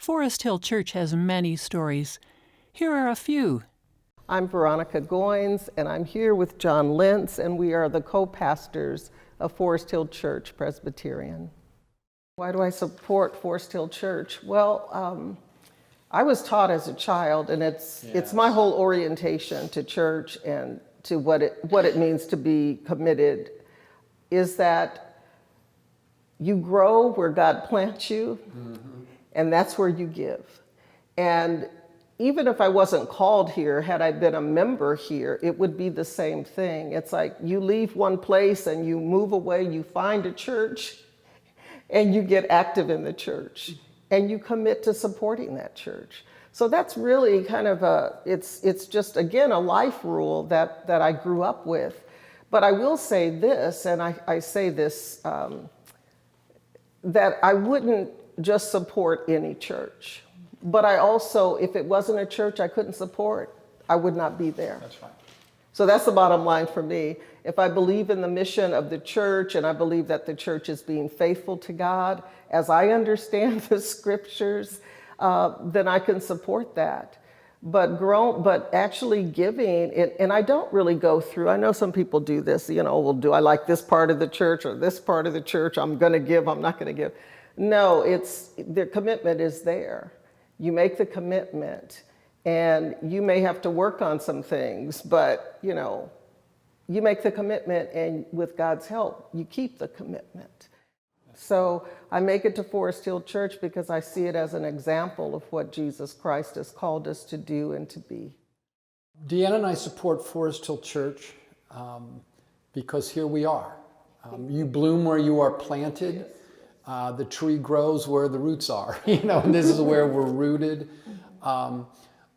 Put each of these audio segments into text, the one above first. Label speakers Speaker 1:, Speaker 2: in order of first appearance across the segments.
Speaker 1: Forest Hill Church has many stories. Here are a few.
Speaker 2: I'm Veronica Goins, and I'm here with John Lentz, and we are the co-pastors of Forest Hill Church Presbyterian. Why do I support Forest Hill Church? Well, I was taught as a child, and it's my whole orientation to church and to what it means to be committed, is that you grow where God plants you, and that's where you give. And even if I wasn't called here, had I been a member here, it would be the same thing. It's like you leave one place and you move away, you find a church, and you get active in the church, and you commit to supporting that church. So that's really kind of it's just, again, a life rule that I grew up with. But I will say this, and I say this, that I wouldn't just support any church. But I also, if it wasn't a church I couldn't support, I would not be there.
Speaker 3: That's right.
Speaker 2: So that's the bottom line for me. If I believe in the mission of the church, and I believe that the church is being faithful to God, as I understand the scriptures, then I can support that. But actually giving, and I don't really go through, I know some people do this, well, do I like this part of the church or this part of the church? I'm going to give, I'm not going to give. No, the commitment is there. You make the commitment, and you may have to work on some things, but you make the commitment, and with God's help, you keep the commitment. So I make it to Forest Hill Church because I see it as an example of what Jesus Christ has called us to do and to be.
Speaker 3: Deanna and I support Forest Hill Church because here we are. You bloom where you are planted. The tree grows where the roots are, and this is where we're rooted.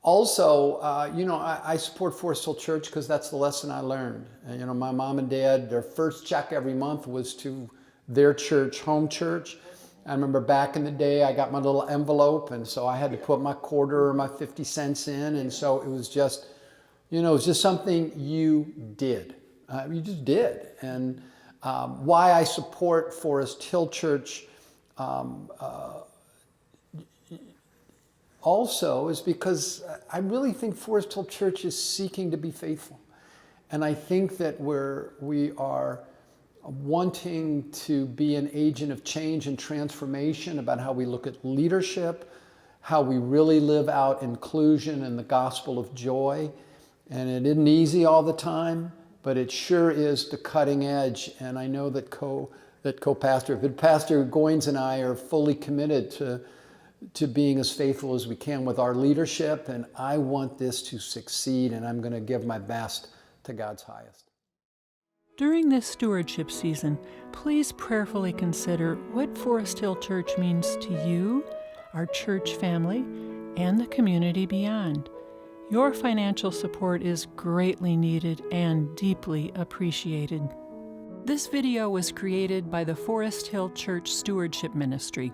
Speaker 3: Also, I support Forest Hill Church because that's the lesson I learned. And, my mom and dad, their first check every month was to their church, home church. I remember back in the day, I got my little envelope, and so I had to put my quarter or my 50 cents in. And so it was just, it was just something you did. You just did. And why I support Forest Hill Church also is because I really think Forest Hill Church is seeking to be faithful. And I think that we are wanting to be an agent of change and transformation about how we look at leadership, how we really live out inclusion and the gospel of joy. And it isn't easy all the time, but it sure is the cutting edge. And I know that Pastor Goins and I are fully committed to being as faithful as we can with our leadership. And I want this to succeed, and I'm going to give my best to God's highest.
Speaker 1: During this stewardship season, please prayerfully consider what Forest Hill Church means to you, our church family, and the community beyond. Your financial support is greatly needed and deeply appreciated. This video was created by the Forest Hill Church Stewardship Ministry.